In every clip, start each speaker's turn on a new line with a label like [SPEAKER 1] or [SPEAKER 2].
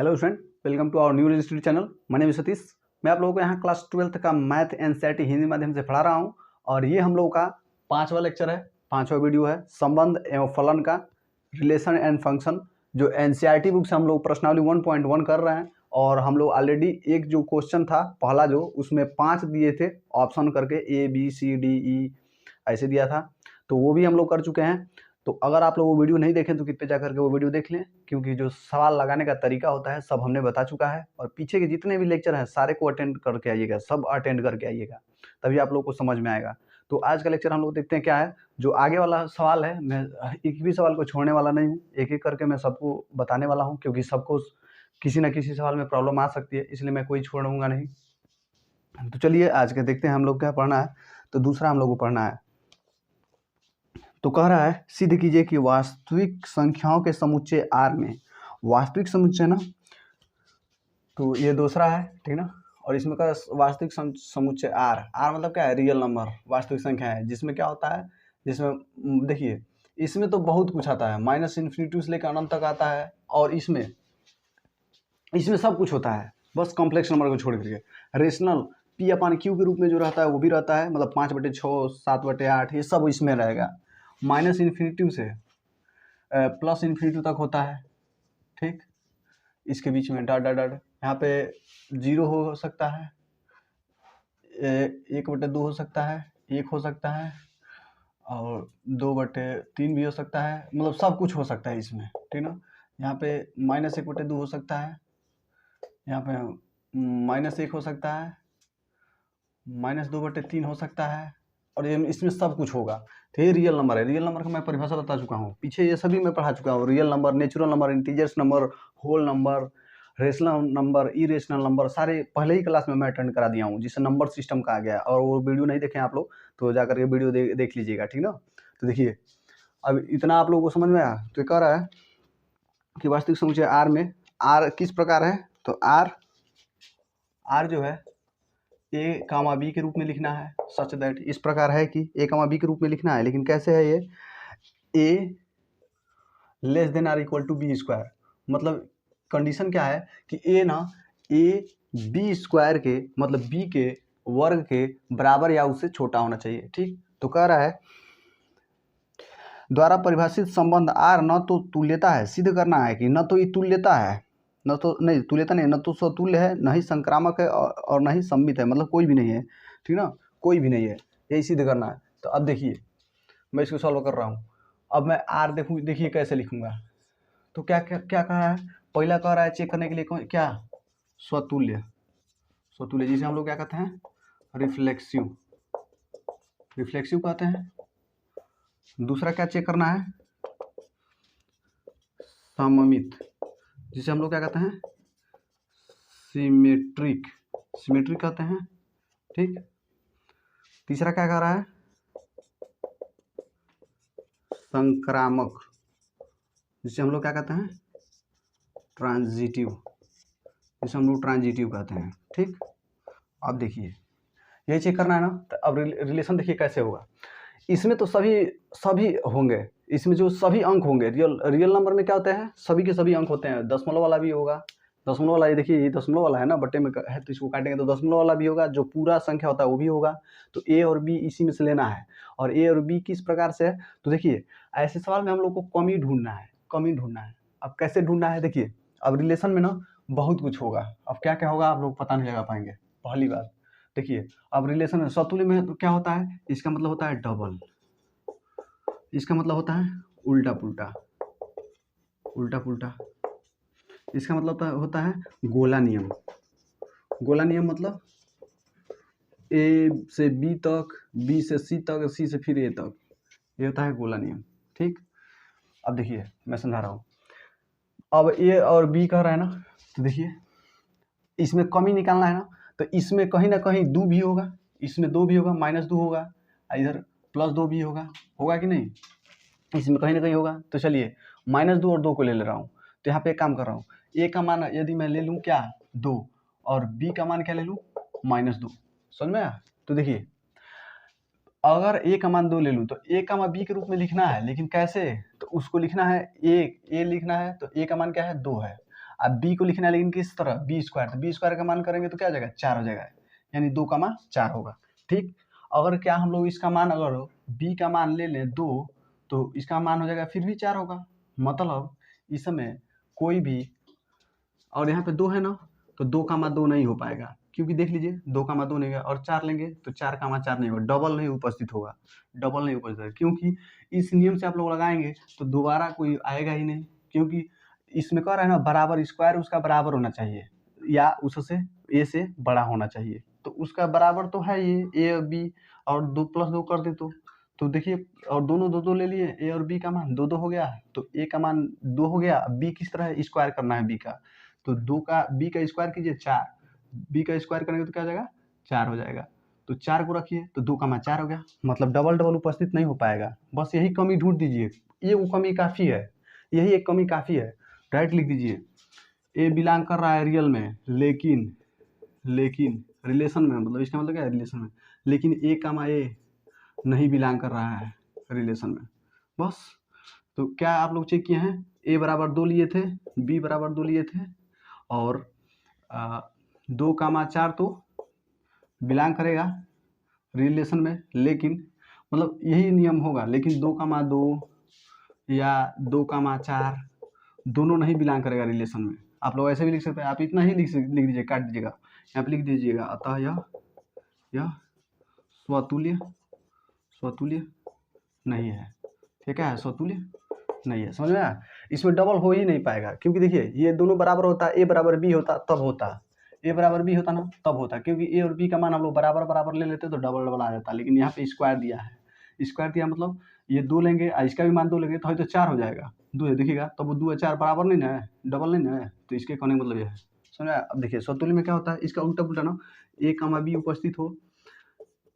[SPEAKER 1] Hello student, welcome to our new study channel. My name is Satish. मैं आप लोगों को यहाँ क्लास 12th का मैथ एनसीईआरटी हिंदी माध्यम से पढ़ा रहा हूँ और ये हम लोगों का 5वां लेक्चर है, 5वां वीडियो है संबंध एवं फलन का, रिलेशन एंड फंक्शन, जो एनसीईआरटी बुक से हम लोग प्रश्नावली 1.1 कर रहे हैं। और हम लोग ऑलरेडी एक जो क्वेश्चन था पहला, जो उसमें 5 दिए थे ऑप्शन करके, ABCDE ऐसे दिया था, तो वो भी हम लोग कर चुके हैं। तो अगर आप लोग वो वीडियो नहीं देखें तो कृपया जा करके वो वीडियो देख लें, क्योंकि जो सवाल लगाने का तरीका होता है सब हमने बता चुका है। और पीछे के जितने भी लेक्चर हैं सारे को अटेंड करके आइएगा, सब अटेंड करके आइएगा, तभी आप लोग को समझ में आएगा। तो आज का लेक्चर हम लोग देखते हैं क्या है। जो आगे वाला सवाल है, मैं एक भी सवाल को छोड़ने वाला नहीं हूँ, एक एक करके मैं सबको बताने वाला हूँ, क्योंकि सबको किसी न किसी सवाल में प्रॉब्लम आ सकती है, इसलिए मैं कोई छोड़ूंगा नहीं। तो चलिए आज के देखते हैं हम लोग क्या पढ़ना है। तो दूसरा हम लोग को पढ़ना है, तो कह रहा है सिद्ध कीजिए कि वास्तविक संख्याओं के समुच्चय R में, वास्तविक समुच्चय ना, तो ये दूसरा है, ठीक ना। और इसमें का वास्तविक समुच्चय R मतलब क्या है, रियल नंबर, वास्तविक संख्या है। जिसमें क्या होता है, जिसमें देखिए इसमें तो बहुत कुछ आता है, -∞ से लेकर अनंत तक आता है, और इसमें सब कुछ होता है, बस कॉम्प्लेक्स नंबर को छोड़ करके। रेशनल P/Q के रूप में जो रहता है वो भी रहता है, मतलब 5/6, 7/8, ये सब इसमें रहेगा। -∞ से +∞ तक होता है, ठीक। इसके बीच में डॉट डॉट डॉट, यहाँ पे 0 हो सकता है, 1/2 हो सकता है, 1 हो सकता है, और 2/3 भी हो सकता है, मतलब सब कुछ हो सकता है इसमें, ठीक ना। यहाँ पे -1/2 हो सकता है, यहाँ पे -1 हो सकता है, -2/3 हो सकता है, और ये इसमें सब कुछ होगा। तो ये रियल नंबर है। रियल नंबर का मैं परिभाषा बता चुका हूँ, पीछे ये सभी मैं पढ़ा चुका हूँ। Real number, natural number, integers number, whole number, rational number, irrational number, सारे पहले ही क्लास में मैं अटेंड करा दिया हूँ, जिससे नंबर सिस्टम का आ गया। और वो वीडियो नहीं देखें आप लोग तो जाकर के वीडियो देख लीजिएगा, ठीक ना। तो देखिए अब इतना आप लोगों को समझ में आया। तो ये कह रहा है कि वास्तविक समुच्चय R में R किस प्रकार है, तो R जो है A, B के रूप में लिखना है, सच दैट, इस प्रकार है कि A, B के रूप में लिखना है। लेकिन कैसे है ये, A < B², मतलब कंडीशन क्या है कि A ना AB² के, मतलब B के वर्ग के बराबर या उससे छोटा होना चाहिए, ठीक। तो कह रहा है द्वारा परिभाषित संबंध R न तो तुल्यता है, सिद्ध करना है कि न तो ये तुल्यता है, न तो नहीं तुल्यता नहीं, न तो स्वतुल्य है, न ही संक्रामक है, और न ही सम्मित है, मतलब कोई भी नहीं है, ठीक ना, कोई भी नहीं है, यही सिद्ध करना है। तो अब देखिए मैं इसको सॉल्व कर रहा हूँ। अब मैं R देखिए कैसे लिखूंगा। तो क्या क्या क्या कहा है, पहला कह रहा है चेक करने के लिए क्या, स्वतुल्य, जिसे हम लोग क्या कहते हैं, रिफ्लेक्सिव कहते हैं। दूसरा क्या चेक करना है, सममित, जिसे हम लोग क्या कहते हैं, सिमेट्रिक कहते हैं, ठीक। तीसरा क्या कह रहा है, संक्रामक, जिसे हम लोग क्या कहते हैं, ट्रांजिटिव, जिसे हम लोग ट्रांजिटिव कहते हैं, ठीक। अब देखिए यही चेक करना है ना। तो अब रिलेशन देखिए कैसे होगा। इसमें तो सभी होंगे, इसमें जो सभी अंक होंगे, रियल नंबर में क्या होते हैं, सभी के सभी अंक होते हैं। दशमलव वाला भी होगा, दशमलव वाला, ये देखिए ये दशमलव वाला है ना, बट्टे में है तो इसको काटेंगे तो दशमलव वाला भी होगा, जो पूरा संख्या होता है वो भी होगा। तो A और B इसी में से लेना है। और A और B किस प्रकार से है, तो देखिए ऐसे सवाल में हम लोग को कमी ढूंढना है। अब कैसे ढूंढना है, देखिए अब रिलेशन में ना बहुत कुछ होगा। अब क्या क्या होगा आप लोग पता नहीं लगा पाएंगे। पहली बात देखिए, अब रिलेशन में स्वतुल्य में तो क्या होता है, इसका मतलब होता है डबल, इसका मतलब होता है उल्टा पुल्टा, इसका मतलब होता है गोला नियम मतलब A से B तक, B से C तक, C से फिर A तक, ये होता है गोला नियम, ठीक। अब देखिए मैं समझा रहा हूँ। अब A और B कह रहा है ना, तो देखिए इसमें कमी निकालना है ना, तो इसमें कहीं ना कहीं 2 भी होगा, इसमें 2 भी होगा, -2 होगा, इधर +2 भी होगा कि नहीं, इसमें कहीं ना कहीं होगा। तो चलिए -2 और 2 को ले रहा हूँ। तो यहाँ पे एक काम कर रहा हूँ, A का मान यदि मैं ले लूँ क्या 2, और B का मान क्या ले लूँ -2, समझ में आया। तो देखिए अगर A का मान 2 ले लूँ तो A का मान B के रूप में लिखना है, लेकिन कैसे, तो उसको लिखना है A लिखना है, तो A का मान क्या है 2 है। अब बी को लिखना है लेकिन किस तरह, बी स्क्वायर, तो बी स्क्वायर का मान करेंगे तो क्या हो जाएगा, 4 हो जाएगा, यानी 2,4 होगा। ठीक, अगर क्या हम लोग इसका मान अगर बी का मान ले लें 2 तो इसका मान हो जाएगा फिर भी 4 होगा, मतलब इसमें कोई भी, और यहाँ पे 2 है ना, तो 2,2 नहीं हो पाएगा, क्योंकि देख लीजिए 2,2 नहीं होगा, और 4 लेंगे तो 4,4 नहीं होगा, डबल नहीं उपस्थित होगा, डबल नहीं उपस्थित होगा, क्योंकि इस नियम से आप लोग लगाएंगे तो दोबारा कोई आएगा ही नहीं, क्योंकि इसमें कह रहा है ना बराबर स्क्वायर उसका बराबर होना चाहिए या उससे ए से बड़ा होना चाहिए, तो उसका बराबर तो है ये ए और बी, और 2 + 2 कर दे तो देखिए, और दोनों 2-2 ले लिए, ए और बी का मान 2-2 हो गया, तो ए का मान 2 हो गया, बी किस तरह स्क्वायर करना है बी का, तो 2 का बी का स्क्वायर कीजिए 4, बी का स्क्वायर करेंगे तो क्या हो जाएगा, 4 हो जाएगा, तो 4 को रखिए तो 2,4 हो गया, मतलब डबल डबल उपस्थित नहीं हो पाएगा, बस यही कमी ढूंढ दीजिए, ये वो कमी काफ़ी है, यही एक कमी काफ़ी है, राइट लिख दीजिए, ए बिलोंग कर रहा है रियल में, लेकिन रिलेशन में, मतलब इसका मतलब क्या है, रिलेशन में, लेकिन ए कामा ए नहीं बिलोंग कर रहा है रिलेशन में, बस। तो क्या आप लोग चेक किए हैं, ए बराबर 2 लिए थे, बी बराबर 2 लिए थे, और 2,4 तो बिलोंग करेगा रिलेशन में, लेकिन मतलब यही नियम होगा, लेकिन 2,2 या 2,4 दोनों नहीं बिलोंग करेगा रिलेशन में। आप लोग ऐसे भी लिख सकते हैं, आप इतना ही लिख दीजिए, काट दीजिएगा, यहाँ पे लिख दीजिएगा, अतः यह स्वतुल्य नहीं है, ठीक है, स्वतुल्य नहीं है, समझ में आया, इसमें डबल हो ही नहीं पाएगा, क्योंकि देखिए ये दोनों बराबर होता, ए बराबर बी होता तब होता, ए बराबर बी होता ना तब होता, क्योंकि ए और बी का मान हम लोग बराबर बराबर ले लेते तो डबल डबल आ जाता, लेकिन यहाँ पे स्क्वायर दिया है, स्क्वायर दिया मतलब ये 2 लेंगे और इसका भी मान 2 लेंगे तो 4 हो जाएगा, 2 है देखिएगा, तब वो 2 और 4 बराबर नहीं ना है, डबल नहीं ना है, तो इसके कहने का मतलब ये है, समझा। अब देखिए स्वतुल्य में क्या होता है, इसका उल्टा पुल्टा ना, ए कामा बी उपस्थित हो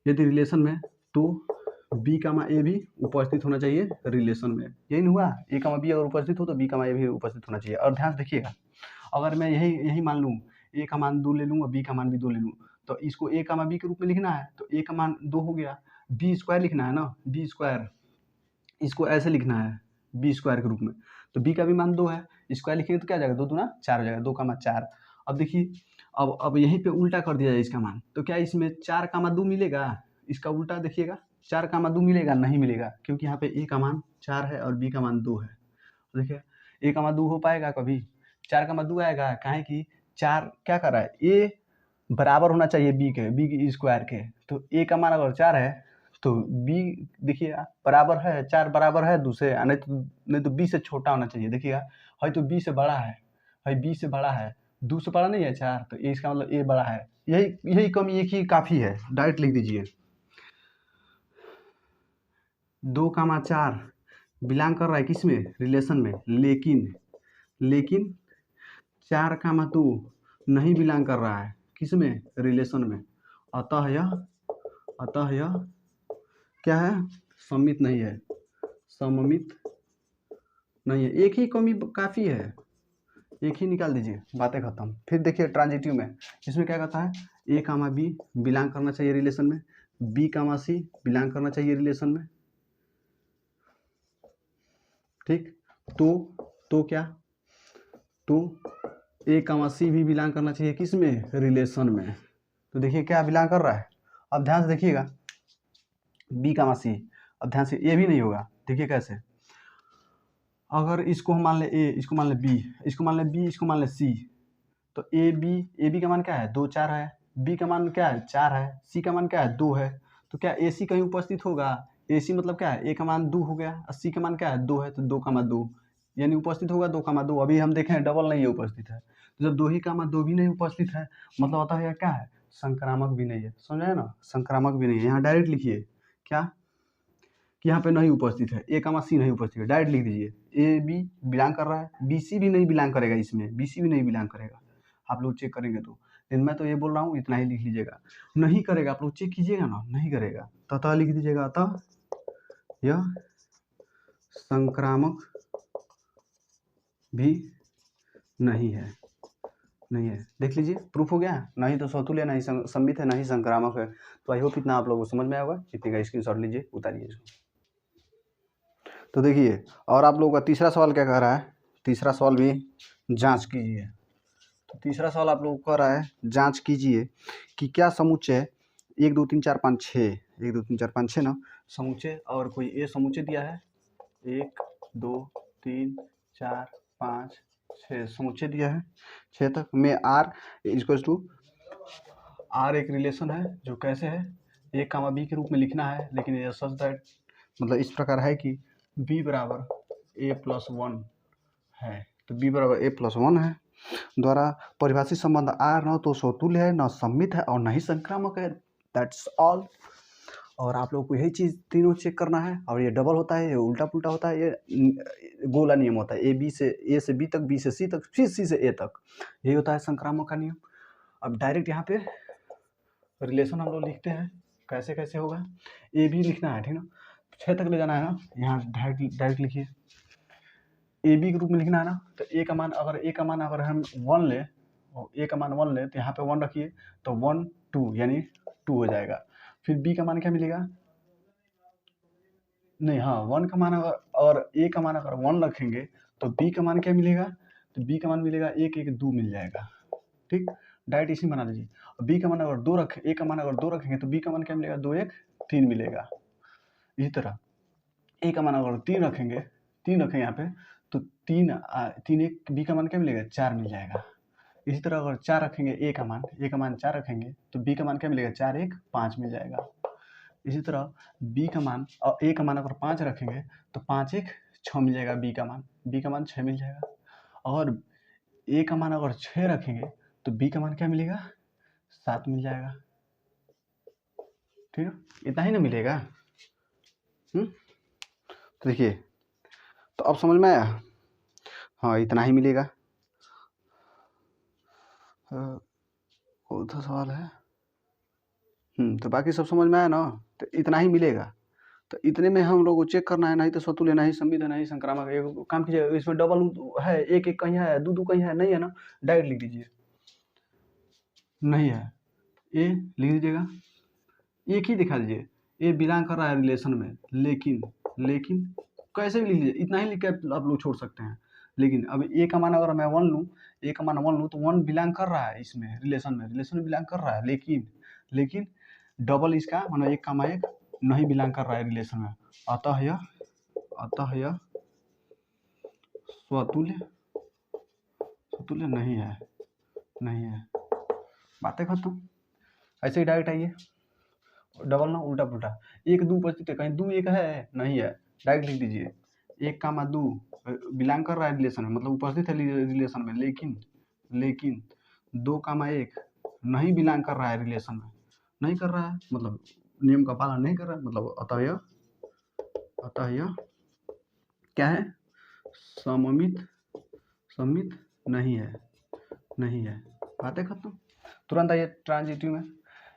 [SPEAKER 1] यदि रिलेशन में, तो बी कामा ए भी उपस्थित होना चाहिए रिलेशन में, यही नहीं हुआ, ए कामा बी अगर उपस्थित हो तो बी कामा ए भी उपस्थित होना चाहिए। और ध्यान से देखिएगा, अगर मैं यही मान लूँ, ए का मान 2 ले लूँ और बी का मान भी 2 ले लूँ, तो इसको ए कामा बी के रूप में लिखना है, तो ए का मान 2 हो गया, बी स्क्वायर लिखना है ना, बी स्क्वायर इसको ऐसे लिखना है बी स्क्वायर के रूप में, तो बी का भी मान 2 है, स्क्वायर लिखेंगे तो क्या जाएगा, 2 दूना 4 हो जाएगा, 2,4। अब देखिए, अब यहीं पे उल्टा कर दिया जाए इसका मान, तो क्या इसमें 4,2 मिलेगा, इसका उल्टा देखिएगा, 4,2 मिलेगा, नहीं मिलेगा, क्योंकि यहाँ पे ए का मान 4 है और बी का मान 2 है, देखिए ए का मान 2 हो पाएगा कभी, 4,2 आएगा, काहे कि 4 क्या कर रहा है, ए बराबर होना चाहिए बी की स्क्वायर के, तो ए का मान अगर 4 है तो बी देखिएगा बराबर है, 4 बराबर है 2 से, नहीं तो बी से छोटा होना चाहिए, देखिएगा है तो बी से बड़ा है बी से बड़ा है, 2 से बड़ा नहीं है 4, तो ए इसका मतलब ए बड़ा है, यही कमी एक ही काफ़ी है, डायरेक्ट लिख दीजिए, 2,4 बिलोंग कर रहा है किसमें, रिलेशन में, लेकिन 4,2 नहीं बिलोंग कर रहा है किसमें, रिलेशन में, अतः यह क्या है, सममित नहीं है, सममित नहीं है, एक ही कमी काफ़ी है, एक ही निकाल दीजिए, बातें खत्म। फिर देखिए ट्रांजिटिव में, इसमें क्या कहता है, ए कामा बी बिलोंग करना चाहिए रिलेशन में, बी कामा सी बिलोंग करना चाहिए रिलेशन में, ठीक, तो क्या, तो ए कामा सी भी बिलोंग करना चाहिए किसमें, रिलेशन में, तो देखिए क्या बिलोंग कर रहा है, अब ध्यान से देखिएगा, बी कामा सी, अब ध्यान से ये भी नहीं होगा, देखिए कैसे, अगर इसको हम मान ले ए, इसको मान ले बी, इसको मान ले बी, इसको मान ले सी, तो ए बी का मान क्या है, 2 4 है, बी का मान क्या है 4 है, सी का मान क्या है 2 है, तो क्या ए सी कहीं उपस्थित होगा, ए सी मतलब क्या है, ए का मान 2 हो गया और सी का मान क्या है 2 है, तो 2,2 यानी उपस्थित होगा 2,2, अभी हम देखें डबल नहीं है उपस्थित है, तो जब 2 भी नहीं उपस्थित है मतलब होता है क्या है, संक्रामक भी नहीं है, समझ ना, संक्रामक भी नहीं है, यहाँ डायरेक्ट लिखिए क्या कि यहाँ पे नहीं उपस्थित है, ए कामा सी नहीं उपस्थित है, डायरेक्ट लिख दीजिए, ए बी बिलोंग कर रहा है, बी सी भी नहीं बिलोंग करेगा, इसमें बी सी भी नहीं बिलोंग करेगा, आप लोग चेक करेंगे तो, लेकिन मैं तो ये बोल रहा हूँ इतना ही लिख लीजिएगा, नहीं करेगा, आप लोग चेक कीजिएगा ना, नहीं करेगा, तथा लिख दीजिएगा, अतः यह संक्रामक भी नहीं है, देख लीजिए प्रूफ हो गया, नहीं तो स्वतुल्य, नहीं सममित है, नहीं संक्रामक है, तो आई होप इतना आप लोगों को समझ में आया होगा, इतने का स्क्रीनशॉट लीजिए, उतारिए इसको। तो देखिए, और आप लोगों का तीसरा सवाल क्या कह रहा है, तीसरा सवाल भी जांच कीजिए। तो तीसरा सवाल आप लोगों को कह रहा है जांच कीजिए कि क्या समुच्चय 1 2 3 4 5 6 1 2 3 4 5 6 ना समुच्चय और कोई ए समुच्चय दिया है 1 2 3 4 5 6 समुच्चय दिया है 6 तक में आर इक्वल टू आर एक रिलेशन है जो कैसे है ए कामा बी के रूप में लिखना है, लेकिन ये सच दैट मतलब इस प्रकार है कि b बराबर a+1 है। तो b बराबर a+1 है द्वारा परिभाषित संबंध आर न तो स्वतुल्य है, न सममित है और न ही संक्रामक है। That's all. और आप लोग को यही चीज़ तीनों चेक करना है। और ये डबल होता है, ये उल्टा पुल्टा होता है, ये गोला नियम होता है। ए से बी तक, बी से सी तक, फिर सी से ए तक, यही होता है संक्रामक का नियम। अब डायरेक्ट यहाँ पे रिलेशन हम लोग लिखते हैं, कैसे कैसे होगा। ए बी लिखना है, ठीक ना, 6 तक ले जाना है ना, यहाँ डायरेक्ट लिखिए। ए बी के रूप में लिखना है ना, तो ए का मान अगर हम 1 ले, ए का मान 1 ले तो यहाँ पे 1 रखिए, तो 1 2 यानी 2 हो जाएगा। फिर बी का मान क्या मिलेगा, नहीं हाँ 1 का मान और ए का मान अगर 1 रखेंगे तो बी का मान क्या मिलेगा, तो बी का मान मिलेगा 1 1 2 मिल जाएगा। ठीक, डायरेक्ट इसी बना लीजिए। और बी का मान अगर 2 रखें, ए का मान अगर 2 रखेंगे तो बी का मान क्या मिलेगा, 2 1 3 मिलेगा। इसी तरह ए का मान अगर 3 रखेंगे, 3 रखेंगे यहाँ पे, तो 3 1 बी का मान क्या मिलेगा, 4 मिल जाएगा। इसी तरह अगर 4 रखेंगे ए का मान 4 रखेंगे तो बी का मान क्या मिलेगा, 4 1 5 मिल जाएगा। इसी तरह बी का मान और ए का मान अगर 5 रखेंगे तो 5 1 6 मिल जाएगा, बी का मान 6 मिल जाएगा। और ए का मान अगर 6 रखेंगे तो बी का मान क्या मिलेगा, 7 मिल जाएगा। ठीक है, इतना ही ना मिलेगा। तो देखिए, तो अब समझ में आया, हाँ इतना ही मिलेगा। कौन सा सवाल है, तो बाकी सब समझ में आया ना, तो इतना ही मिलेगा। तो इतने में हम लोग को चेक करना है, नहीं तो स्वतुल्य, नहीं सममित है, नहीं संक्रामक। एक काम कीजिए, इसमें डबल है, एक एक कहीं है, दो कहीं है, नहीं है ना, डायरेक्ट लिख दीजिए। नहीं है, ए लिख दीजिएगा, एक ही दिखा दीजिए, ए बिलोंग कर रहा है रिलेशन में, लेकिन कैसे भी लिख लीजिए, इतना ही लिख के आप लोग छोड़ सकते हैं। लेकिन अब ए का मान अगर मैं 1 लूँ, ए का मान 1 लूँ तो 1 बिलोंग कर रहा है इसमें, रिलेशन में बिलोंग कर रहा है, लेकिन डबल इसका माना 1 का 1 नहीं बिलोंग कर रहा है रिलेशन में, अतः यह स्वतुल्य नहीं है। बातें खत्म। ऐसे ही डायरेक्ट आइए, डबल ना उल्टा पुल्टा, 1 2 उपस्थित है, कहीं 2 1 है, नहीं है, डायरेक्ट लिख दीजिए 1 कामा 2 बिलोंग कर रहा है रिलेशन में, मतलब उपस्थित है रिलेशन में, लेकिन 2 कामा 1 नहीं बिलोंग कर रहा है रिलेशन में, नहीं कर रहा है मतलब नियम का पालन नहीं कर रहा है, मतलब अतः यह क्या है, सममित नहीं है। बातें खत्म। तुरंत आइए ट्रांजिटिव में,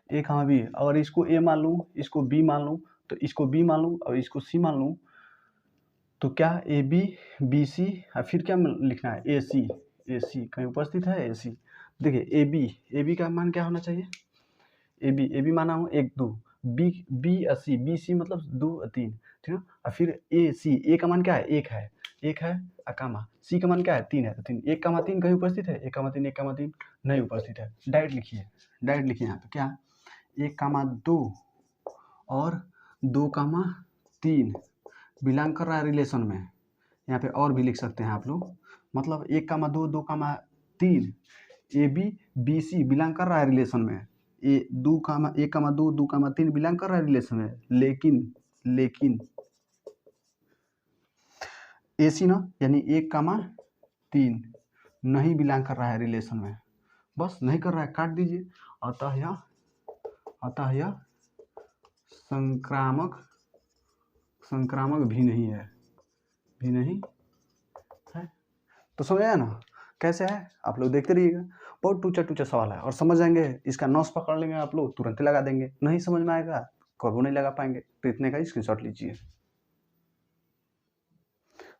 [SPEAKER 1] ए कहाँ बी, और इसको ए मान लूँ, इसको बी मान लूँ, तो इसको बी मान लूँ और इसको सी मान लूँ, तो क्या ए बी बी सी, और फिर क्या लिखना है, ए सी कहीं उपस्थित है, ए सी। देखिए ए बी का मान क्या होना चाहिए, ए बी माना हूँ 1 2, बी सी मतलब 2 3, ठीक है। और फिर ए सी, ए का मान क्या है, 1 है अकामा, सी का मान क्या है, 3 है, तो 3 1 कामा 3 कहीं उपस्थित है, 1 कामा 3 नहीं उपस्थित है। डायरेक्ट लिखिए यहाँ पे क्या, 1 कामा 2 और 2 कामा 3 बिलोंग कर रहा है रिलेशन में। यहाँ पे और भी लिख सकते हैं आप लोग, मतलब 1 कामा 2 2 कामा 3 ए बी सी बिलोंग कर रहा है रिलेशन में, 1 कामा 2 2 कामा 3 बिलोंग कर रहा है रिलेशन में, लेकिन ए सी ना यानी 1 कामा 3 नहीं बिलोंग कर रहा है रिलेशन में, बस नहीं कर रहा है, काट दीजिए। अतः यह संक्रामक भी नहीं है। तो समझ आया ना कैसे है, आप लोग देखते रहिएगा, बहुत टूचा सवाल है और समझ जाएंगे, इसका नॉस पकड़ लेंगे आप लोग, तुरंत ही लगा देंगे। नहीं समझ में आएगा कभी नहीं लगा पाएंगे, तो इतने का स्क्रीनशॉट लीजिए।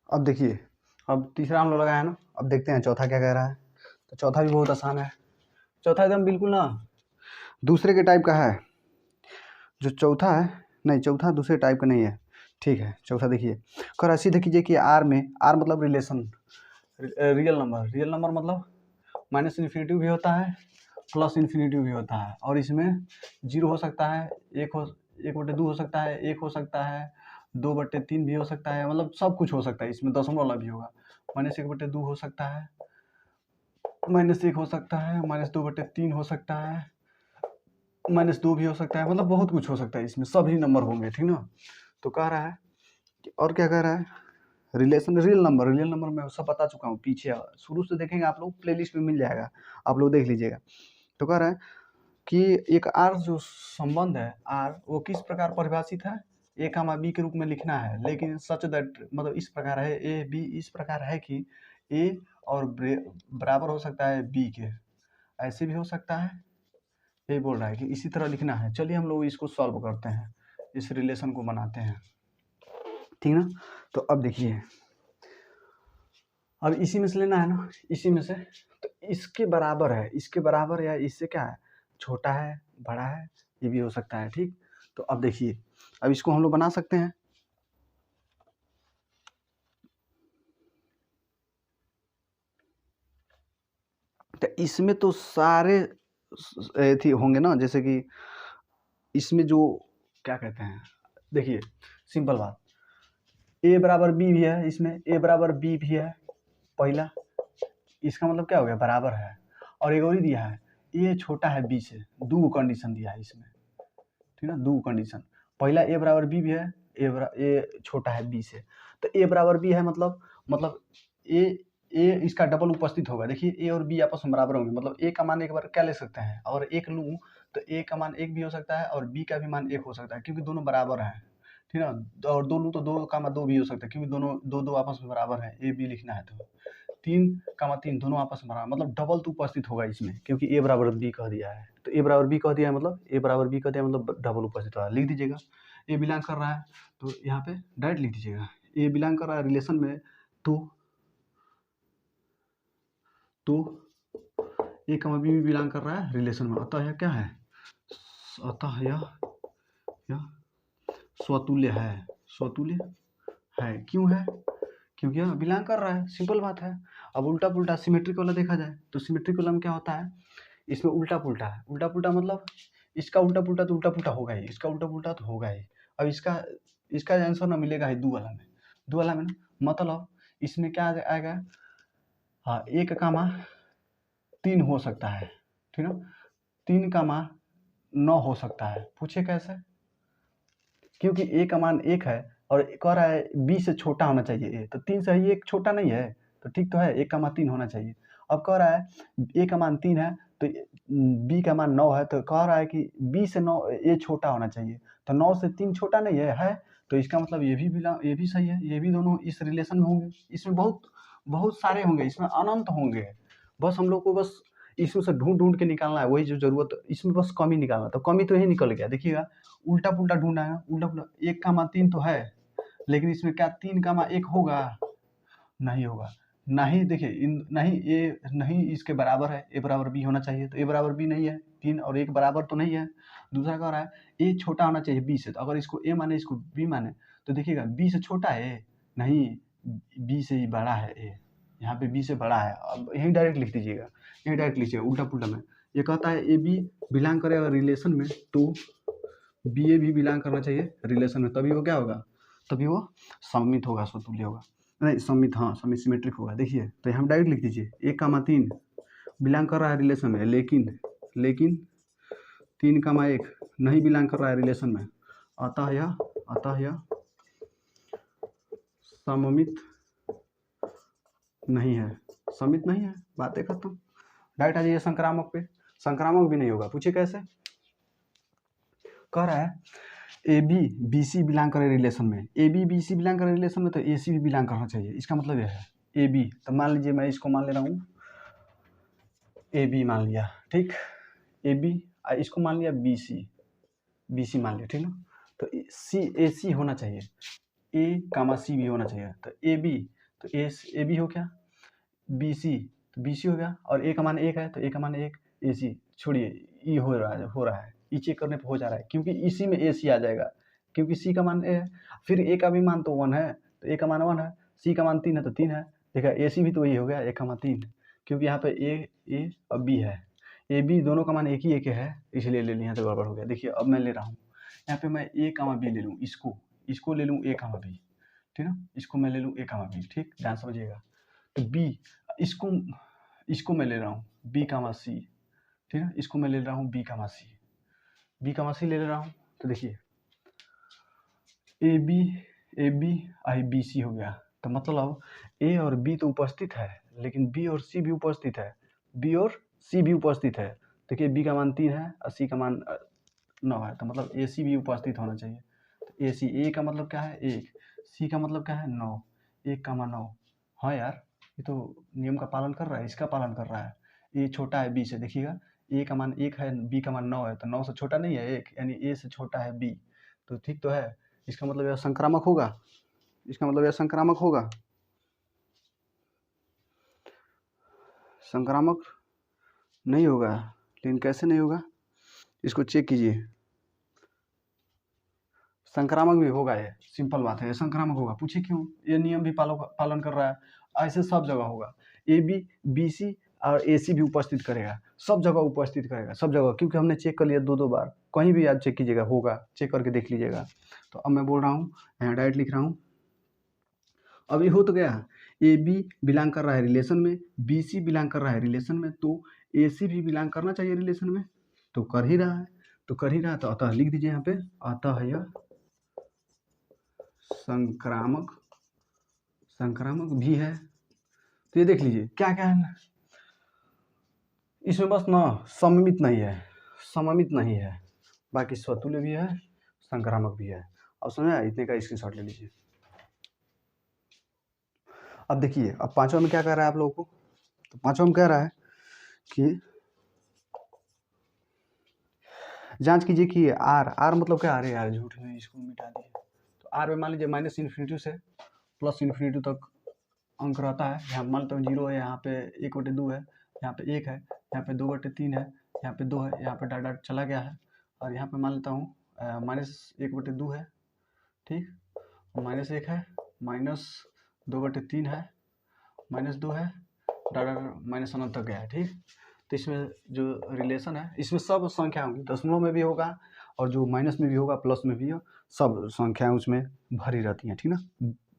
[SPEAKER 1] अब देखिए, अब तीसरा हम लोग लगाया ना, अब देखते हैं चौथा क्या कह रहा है। तो चौथा भी बहुत आसान है, चौथा एकदम बिल्कुल ना दूसरे के टाइप का है। जो चौथा है, नहीं चौथा दूसरे टाइप का नहीं है, ठीक है। चौथा देखिए, कर सीधे कीजिए कि आर में, आर मतलब रिलेशन रियल नंबर मतलब माइनस इन्फिनिटी भी होता है, प्लस इन्फिनिटी भी होता है, और इसमें जीरो हो सकता है, एक बटे दो हो सकता है, एक हो सकता है, 2/3 भी हो सकता है, मतलब सब कुछ हो सकता है। इसमें दशमलव वाला भी होगा, -1/2 हो सकता है, -1 हो सकता है, -2/3 हो सकता है, -2 भी हो सकता है, मतलब बहुत कुछ हो सकता है इसमें, सभी नंबर होंगे, ठीक ना। तो कह रहा है और क्या कह रहा है, रियल नंबर मैं सब बता चुका हूँ पीछे, शुरू से देखेंगे आप लोग, प्लेलिस्ट में मिल जाएगा, आप लोग देख लीजिएगा। तो कह रहा है कि एक आर जो संबंध है आर, वो किस प्रकार परिभाषित है, ए कामा बी के रूप में लिखना है, लेकिन सच दैट मतलब इस प्रकार है, ए बी इस प्रकार है कि ए और बराबर हो सकता है बी के, ऐसे भी हो सकता है, ये बोल रहा है कि इसी तरह लिखना है। चलिए हम लोग इसको सॉल्व करते हैं, इस रिलेशन को बनाते हैं, ठीक ना। तो अब देखिए, अब इसी में से लेना है ना, इसी में से, तो इसके बराबर या इससे क्या है, छोटा है, बड़ा है, ये भी हो सकता है, ठीक। तो अब देखिए, अब इसको हम लोग बना सकते हैं, तो इसमें तो सारे थी होंगे ना, जैसे कि इसमें जो क्या कहते हैं, देखिए सिंपल बात, ए बराबर बी भी है, इसमें ए बराबर बी भी है पहला, इसका मतलब क्या हो गया, बराबर है। और एक और ही दिया है, ए छोटा है बी से, दो कंडीशन दिया है इसमें, ठीक है, दो कंडीशन, पहला ए बराबर बी भी है, ए छोटा है बी से, तो ए बराबर बी है मतलब ए इसका डबल उपस्थित होगा। देखिए ए और बी आपस में बराबर होंगे, मतलब ए का मान एक बार क्या ले सकते हैं, अगर एक लूँ तो ए का मान एक भी हो सकता है और बी का भी मान एक हो सकता है, क्योंकि दोनों बराबर हैं, ठीक है ना। और दो लूँ तो दो का मान दो भी हो सकता है, क्योंकि दोनों दो आपस में बराबर हैं, ए बी लिखना है तो 3, 3 दोनों आपस में बराबर, मतलब डबल तो उपस्थित होगा इसमें, क्योंकि ए बराबर बी कह दिया है, तो ए बराबर बी कह दिया है, मतलब ए बराबर बी कह दिया मतलब डबल उपस्थित होगा। लिख दीजिएगा, ए बिलोंग कर रहा है तो यहाँ पे डायरेक्ट लिख दीजिएगा, ए बिलोंग कर रहा है रिलेशन में, तो ए कमा बी भी बिलोंग कर रहा है रिलेशन में, अतः यह क्या है, अतः यह स्वतुल्य है। क्यों है, क्योंकि यह बिलोंग कर रहा है, सिंपल बात है। अब उल्टा पुल्टा सिमेट्रिक वाला देखा जाए तो सिमेट्रिक वाला में क्या होता है, इसमें उल्टा पुल्टा है, उल्टा पुल्टा मतलब इसका उल्टा पुल्टा तो उल्टा पुल्टा होगा ही, इसका उल्टा पुल्टा तो होगा ही। अब इसका आंसर ना मिलेगा ही दो वाला में मतलब इसमें क्या आएगा, हाँ 1, 3 हो सकता है, ठीक है, 3, 9 हो सकता है। पूछे कैसे, क्योंकि ए का मान 1 है और कह रहा है बी से छोटा होना चाहिए ए, तो 3 से ही 1 छोटा नहीं है, तो ठीक तो है, 1, 3 होना चाहिए। अब कह रहा है ए का मान 3 है तो बी का मान 9 है, तो कह रहा है कि बी से 9 ए छोटा होना चाहिए, तो 9 से 3 छोटा नहीं है, तो इसका मतलब ये भी सही है, ये भी दोनों इस रिलेशन में होंगे। इसमें बहुत सारे होंगे, इसमें अनंत होंगे, बस हम लोग को बस इसमें से ढूंढ के निकालना है, वही जो जरूरत, इसमें बस कमी निकालना, तो कमी तो यही निकल गया। देखिएगा उल्टा पुल्टा ढूंढना है, उल्टा पुल्टा 1, 3 तो है, लेकिन इसमें क्या 3, 1 होगा, नहीं होगा, नहीं देखिए नहीं ए नहीं इसके बराबर है, ए बराबर बी होना चाहिए, तो ए बराबर बी नहीं है, 3 और 1 बराबर तो नहीं है। दूसरा कह रहा है ए छोटा होना चाहिए बी से, तो अगर इसको ए माने इसको बी माने तो देखिएगा बी से छोटा है ए, नहीं बी से ही बड़ा है ए, यहाँ पे बी से बड़ा है। अब यही डायरेक्ट लिख दीजिएगा, यही डायरेक्ट लीजिएगा उल्टा पुल्टा में। ये कहता है ए बी बिलोंग करेगा रिलेशन में, तो बी ए भी बिलोंग करना चाहिए रिलेशन में, तभी वो क्या होगा, तभी वो सममित होगा, स्वतुल्य होगा, नहीं सममित, हाँ सममित सिमेट्रिक होगा। देखिए तो हम डायरेक्ट लिख दीजिए 1, 3 बिलोंग कर रहा है रिलेशन में, लेकिन 3, 1 नहीं बिलोंग कर रहा है रिलेशन में, अतः यह सममित नहीं है, सममित नहीं है, बातें खत्म। डायरेक्ट आ जाइए संक्रामक पे, संक्रामक भी नहीं होगा। पूछिए कैसे, कह रहा है A B B C belong करे रिलेशन में, A B B C belong करे रिलेशन में, तो ए सी भी बिलोंग करना चाहिए। इसका मतलब यह है ए बी, तो मान लीजिए मैं इसको मान ले रहा हूँ ए बी मान लिया, ठीक, ए बी, इसको मान लिया बी सी मान लिया, ठीक ना। तो सी ए सी होना चाहिए, ए कामा सी भी होना चाहिए, तो ए बी, तो ए बी हो गया, बी सी तो बी सी हो गया, और ए का मान 1 है तो ए का मान 1, ए सी छोड़िए, ई हो रहा है, ई चेक करने पर हो जा रहा है, क्योंकि इसी में ए सी आ जाएगा, क्योंकि सी का मान ए है, फिर ए का भी मान तो 1 है, तो ए का मान 1 है, सी का मान 3 है तो 3 है, देखा ए सी भी तो वही हो गया 1,3, क्योंकि यहाँ पे ए और बी है, ए बी दोनों का मान एक ही एक है, इसलिए ले लिया तो गड़बड़ हो गया। देखिए अब मैं ले रहा हूँ यहाँ पे मैं ए कामा बी ले लूँ, इसको ले लूँ ए कामा बी, ठीक ना, इसको मैं ले लूँ ए कामा बी, ठीक, ध्यान समझिएगा। तो बी इसको इसको मैं ले रहा हूँ बी कामा सी, ठीक है, इसको मैं ले रहा हूँ बी कामा सी ले रहा हूँ। तो देखिए A B I B C हो गया, तो मतलब ए और बी तो उपस्थित है, लेकिन बी और सी भी उपस्थित है, बी और सी भी उपस्थित है। देखिए बी का मान 3 है और सी का मान 9 है, तो मतलब ए सी भी उपस्थित होना चाहिए। तो ए सी, ए का मतलब क्या है 1, सी का मतलब क्या है 9, 1,9। हाँ यार, ये तो नियम का पालन कर रहा है, इसका पालन कर रहा है। ए छोटा है बी से, देखिएगा ए का मान 1 है, बी का मान 9 है, तो 9 से छोटा नहीं है 1, यानी ए से छोटा है बी, तो ठीक तो है। इसका मतलब यह संक्रामक होगा, इसका मतलब यह संक्रामक होगा, संक्रामक नहीं होगा। लेकिन कैसे नहीं होगा, इसको चेक कीजिए, संक्रामक भी होगा, ये सिंपल बात है, ये संक्रामक होगा। पूछिए क्यों, ये नियम भी पालन कर रहा है, ऐसे सब जगह होगा। ए बी बी सी और ए सी भी उपस्थित करेगा, सब जगह उपस्थित करेगा, सब जगह, क्योंकि हमने चेक कर लिया 2 बार, कहीं भी याद चेक कीजिएगा होगा, चेक करके देख लीजिएगा। तो अब मैं बोल रहा हूँ, यहाँ डायरेक्ट लिख रहा हूँ। अब ये हो तो गया, ए बी बिलोंग कर रहा है रिलेशन में, बी सी बिलोंग कर रहा है रिलेशन में, तो ए सी भी बिलोंग करना चाहिए रिलेशन में, तो कर ही रहा है, तो अतः लिख दीजिए यहाँ पे, अतः यह संक्रामक भी है। तो ये देख लीजिए क्या क्या है, इसमें बस ना सममित नहीं है, बाकी स्वतुल्य भी है, संक्रामक भी है। अब समझा, इतने का स्क्रीनशॉट ले लीजिए। अब देखिए, अब पांचवा में क्या कह रहा है आप लोगों को, तो पांचवा में कह रहा है कि जांच कीजिए कि आर मतलब क्या, अरे यार झूठ में इसको मिटा दिए। तो आर में मान लीजिए -∞ से +∞ तक अंक रहता है। यहाँ मान लेता हूँ 0 है, यहाँ पे 1/2 है, यहाँ पे 1 है, यहाँ पे 2/3 है, यहाँ पे 2 है, यहाँ पे डाट चला गया है, और यहाँ पे मान लेता हूँ -1/2 है, ठीक, -1 है, -2/3 है, -2 है, डाटा माइनस अनंत तक गया है, ठीक। तो इसमें जो रिलेशन है, इसमें सब संख्या होंगी, दशमलव में भी होगा, और जो माइनस में भी होगा, प्लस में भी हो, सब संख्याएं उसमें भरी रहती हैं, ठीक ना।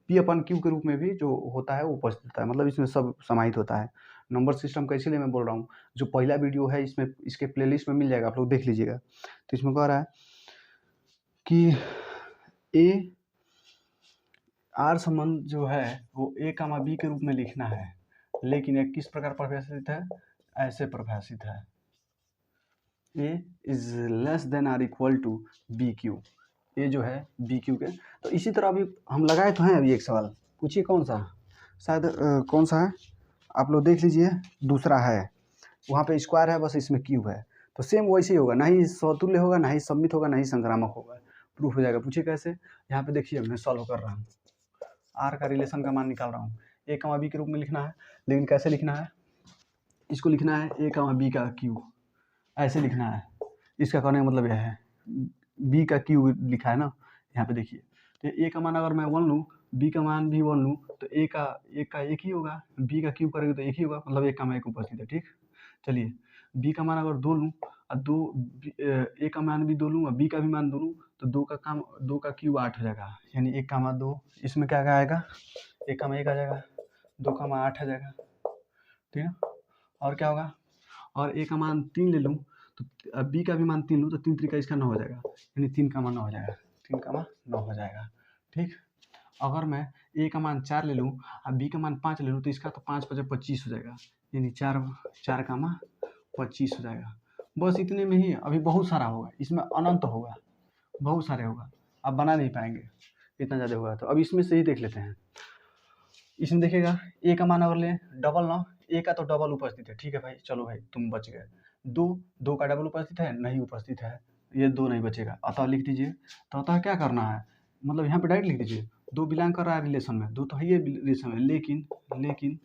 [SPEAKER 1] पी अपन क्यू के रूप में भी जो होता है वो उपस्थित होता है, मतलब इसमें सब समाहित होता है। नंबर सिस्टम का इसीलिए मैं बोल रहा हूँ, जो पहला वीडियो है इसमें, इसके प्लेलिस्ट में मिल जाएगा, आप लोग देख लीजिएगा। तो इसमें कह रहा है कि ए आर संबंध जो है वो ए कामा बी के रूप में लिखना है, लेकिन ये किस प्रकार परिभाषित है, ऐसे परिभाषित है, A is less than or equal to B Q, ये जो है बी क्यू के। तो इसी तरह अभी हम लगाए तो हैं, अभी एक सवाल पूछिए कौन सा, शायद कौन सा है, आप लोग देख लीजिए, दूसरा है, वहाँ पे स्क्वायर है, बस इसमें क्यूब है। तो सेम वैसे ही होगा, ना ही स्वतुल्य होगा, ना ही सम्मित होगा, ना ही संक्रामक होगा, प्रूफ हो जाएगा। पूछिए कैसे, यहाँ पे देखिए मैं सॉल्व कर रहा हूँ, आर का रिलेशन का मान निकाल रहा हूँ, ए कामा बी के रूप में लिखना है, लेकिन कैसे लिखना है, इसको लिखना है ए कामा बी का क्यू, ऐसे लिखना है। इसका कहने का मतलब यह है, बी का क्यू लिखा है ना, यहाँ पे देखिए, तो ए का मान अगर मैं 1 लूँ, बी का मान भी 1 लूँ, तो ए का एक ही होगा, बी का क्यू करेंगे तो एक ही होगा, मतलब एक का मान एक उपस्थित है, ठीक। चलिए बी का मान अगर 2 लूँ और ए का मान भी 2 लूँ और बी का भी मान 2 लूँ, तो 2 का क्यू 8 हो जाएगा, यानी 1 का मान 2, इसमें क्या क्या आएगा, 1 का मान 1 आ जाएगा, 2 का मान 8 आ जाएगा, ठीक है। और क्या होगा, और ए का मान 3 ले लूँ, तो बी का भी मान 3 लूँ, तो 3 3 इसका 9 हो जाएगा, यानी 3 का मान 9 हो जाएगा, 3 का मान 9 हो जाएगा, ठीक। अगर मैं ए का मान 4 ले लूँ और बी का मान 5 ले लूँ, तो इसका तो 5 5 25 हो जाएगा, यानी 4 का मान 25 हो जाएगा। बस इतने में ही, अभी बहुत सारा होगा, इसमें अनंत होगा, बहुत सारे होगा, आप बना नहीं पाएंगे, इतना ज़्यादा होगा। तो अब इसमें से ही देख लेते हैं, इसमें देखिएगा ए का मान अगर लें डबल ना, ए का तो डबल उपस्थित है, ठीक है भाई, चलो भाई तुम बच गए। 2 का डबल उपस्थित है, नहीं उपस्थित है, ये 2 नहीं बचेगा, अतः लिख दीजिए। तो अतः क्या करना है, मतलब यहाँ पे डायरेक्ट लिख दीजिए, 2 बिलोंग कर रहा है रिलेशन में, 2 तो है ये रिलेशन में, लेकिन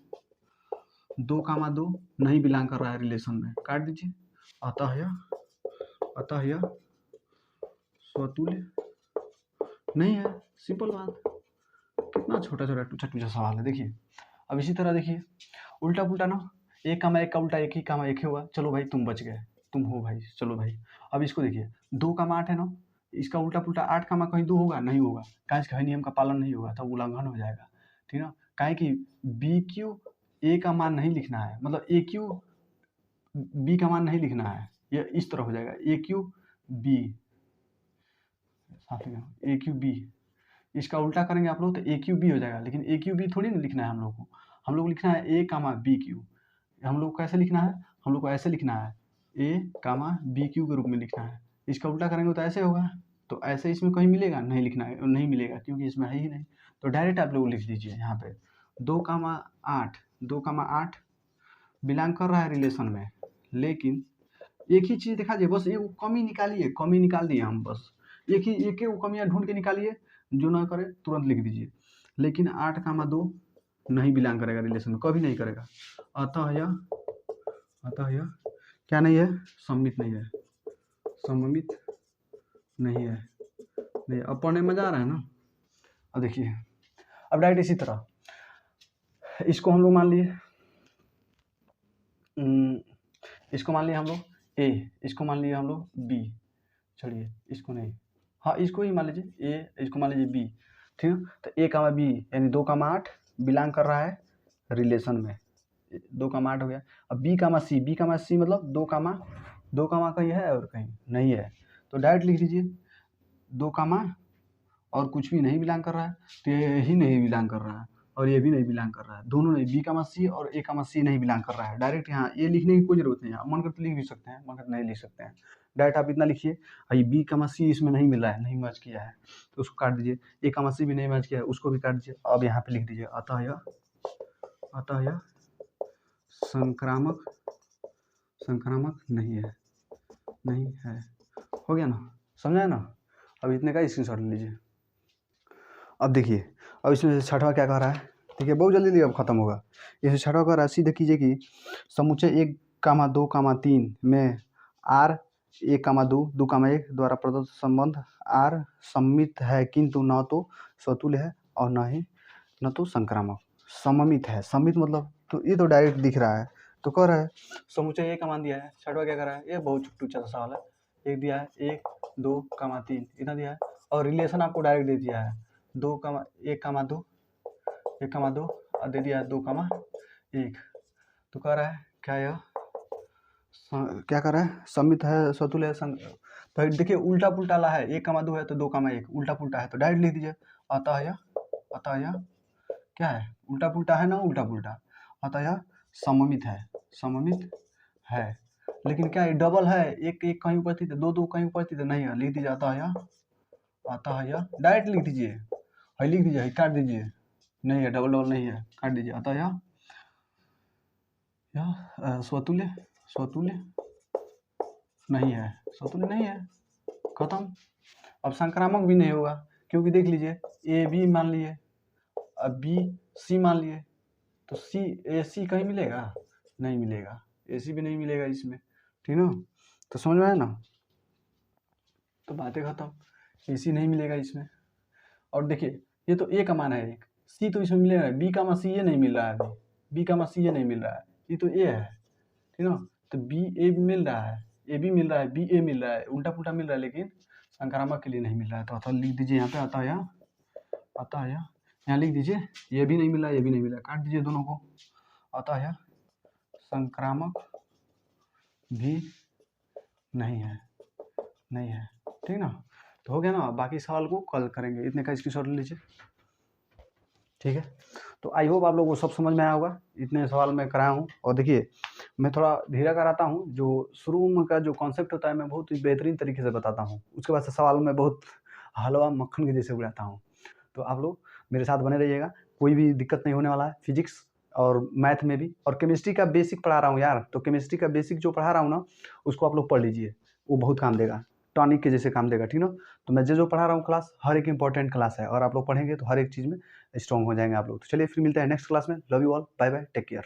[SPEAKER 1] 2 कामा 2 नहीं बिलोंग कर रहा है रिलेशन में, काट दीजिए। अतः यह स्वतुल्य नहीं है, सिंपल बात, कितना छोटा छोटा टूचा टूचा सवाल है। देखिए अब इसी तरह देखिए उल्टा पुल्टा ना, एक कामा एक का उल्टा एक ही कामा एक ही हुआ, चलो भाई तुम बच गए, तुम हो भाई, चलो भाई। अब इसको देखिए 2 कामा 8 है ना, इसका उल्टा पुल्टा 8 कामा कहीं 2 होगा, नहीं होगा, काहे नियम का पालन नहीं होगा, तब उल्लंघन हो जाएगा, ठीक ना। काहे कि बी क्यू ए का मान नहीं लिखना है, मतलब ए क्यू बी का मान नहीं लिखना है, ये इस तरह हो जाएगा ए क्यू बी, साथ में ए क्यू बी, इसका उल्टा करेंगे आप लोग तो ए क्यू बी हो जाएगा, लेकिन ए क्यू बी थोड़ी ना लिखना है हम लोग को, हम लोग लिखना है ए कामा बी क्यू। हम लोग को कैसे लिखना है, हम लोग को ऐसे लिखना है, ए कामा बी क्यू के रूप में लिखना है। इसका उल्टा करेंगे तो ऐसे होगा, तो ऐसे इसमें कहीं मिलेगा नहीं, लिखना है नहीं मिलेगा क्योंकि इसमें है ही नहीं, तो डायरेक्ट आप लोग लिख दीजिए यहाँ पे 2 कामा 8, 2 कामा 8 बिलोंग कर रहा है रिलेशन में, लेकिन एक ही चीज़ दिखा दीजिए, बस एक कमी निकालिए, कमी निकाल दिए हम, बस एक ही वो कमियाँ ढूंढ के निकालिए, जो ना करे तुरंत लिख दीजिए। लेकिन 8 कामा 2 नहीं बिलोंग करेगा रिलेशन में, कभी नहीं करेगा, अतः यह क्या नहीं है, सम्मित नहीं है, सममित नहीं है, नहीं। अब पढ़ने में मजा आ रहा है ना। अब देखिए अब डायरेक्ट इसी तरह इसको हम लोग मान लिए, इसको मान लिया हम लोग ए, इसको मान लिया हम लोग बी, चलिए इसको नहीं, हाँ इसको ही मान लीजिए ए, इसको मान लीजिए बी, ठीक है। तो ए कामा बी यानी 2 कामा 8 बिलोंग कर रहा है रिलेशन में, 2 कामा 8 हो गया। अब बी कामा सी, बी कामा सी मतलब 2 कामा कहीं है और कहीं नहीं है, तो डायरेक्ट लिख दीजिए 2 कामा और कुछ भी नहीं बिलोंग कर रहा है, तो ये ही नहीं बिलोंग कर रहा है और ये भी नहीं बिलोंग कर रहा है, दोनों नहीं, बी कामा सी और ए कामा सी नहीं बिलोंग कर रहा है। डायरेक्ट यहाँ ये लिखने की कोई जरूरत नहीं है, मन करते लिख भी सकते हैं, मन करते नहीं लिख सकते हैं, डायरेक्ट आप इतना लिखिए। ये बी कामा सी इसमें नहीं मिल रहा है, नहीं मैच किया है, तो उसको काट दीजिए, ए कामा सी भी नहीं मैच किया है, उसको भी काट दीजिए। अब यहाँ पे लिख दीजिए अतः यह संक्रामक नहीं है, हो गया ना, समझा ना। अब इतने का स्क्रीनशॉट ले लीजिए। अब देखिए अब इसमें से छठवां क्या कह रहा है, देखिए बहुत जल्दी अब खत्म होगा। इसमें छठवां कह रहा है, सीधे कीजिए कि समुच्चय 1 कामा 2 कामा 3 में आर 1 कामा 2 कामा 1 द्वारा प्रदत्त संबंध आर सम्मित है, किंतु न तो स्वतुल्य है और न तो संक्रामक। सममित है, सम्मित मतलब तो ये तो डायरेक्ट दिख रहा है, तो कह रहा है समुच्चय ए का मान दिया है, छठवां क्या कर रहा है, ये बहुत टूचा सा सवाल है, एक दिया है 1 2 कामा 3 इतना दिया है, और रिलेशन आपको डायरेक्ट दे दिया है 2 कामा 1 कामा 2 और दे दिया है 2 कामा 1, तो कह रहा है क्या यह क्या कर रहा है, सम्मित है, स्वतुल्य है, तो देखिए उल्टा पुल्टा ला है, 1 कामा 2 है तो 2 कामा 1 उल्टा पुल्टा है, तो डायरेक्ट लिख दीजिए अतः यह क्या है, उल्टा पुल्टा है ना, उल्टा पुल्टा, अतः यह सममित है, लेकिन क्या है डबल है, एक कहीं उपस्थित है, दो कहीं उपस्थित है, नहीं है, लिख दीजिए अतः यह डायरेक्ट लिख दीजिए, लिख दीजिए, काट दीजिए, नहीं है, डबल नहीं है, काट दीजिए, अतः यह स्वतुल्य नहीं है, खत्म। अब संक्रामक भी नहीं होगा, क्योंकि देख लीजिए ए बी मान लिए, अब बी सी मान लिए, तो सी ए सी कहीं मिलेगा, नहीं मिलेगा, ए सी भी नहीं मिलेगा इसमें, ठीक ना, तो समझ में आया ना, तो बातें खत्म, ए सी नहीं मिलेगा इसमें। और देखिए ये तो ए का मान है, एक सी तो इसमें मिलेगा, बी का मान सी ये नहीं मिल रहा है, अभी बी का मान सी ये नहीं मिल रहा है, ये तो ए है, ठीक ना, तो बी ए मिल रहा है, ए बी मिल रहा है, बी ए मिल रहा है, उल्टा पुल्टा मिल रहा है, लेकिन संक्रामक के लिए नहीं मिल रहा है, तो अतः लिख दीजिए यहाँ पे अतः यह यहाँ लिख दीजिए, ये भी नहीं मिला, ये भी नहीं मिला, काट दीजिए दोनों को, अतः यह संक्रामक भी नहीं है, ठीक ना, तो हो गया ना। बाकी सवाल को कल करेंगे, इतने का स्क्रीनशॉट ले लीजिए, ठीक है। तो आई होप आप लोगों को सब समझ में आया होगा, इतने सवाल मैं कराया हूँ, और देखिए मैं थोड़ा धीरे कराता हूँ, जो शुरू में का जो कॉन्सेप्ट होता है मैं बहुत ही बेहतरीन तरीके से बताता हूँ, उसके बाद से सवाल में बहुत हलवा मक्खन के जैसे उड़ाता हूँ, तो आप लोग मेरे साथ बने रहिएगा, कोई भी दिक्कत नहीं होने वाला है, फिजिक्स और मैथ में भी, और केमिस्ट्री का बेसिक पढ़ा रहा हूँ यार, तो केमिस्ट्री का बेसिक जो पढ़ा रहा हूँ ना, उसको आप लोग पढ़ लीजिए, वो बहुत काम देगा, टॉनिक के जैसे काम देगा, ठीक ना। तो मैं जो पढ़ा रहा हूँ क्लास, हर एक इंपॉर्टेंट क्लास है, और आप लोग पढ़ेंगे तो हर एक चीज़ में स्ट्रॉन्ग हो जाएंगे आप लोग। तो चलिए फिर मिलते हैं नेक्स्ट क्लास में, love you all, bye bye, take care.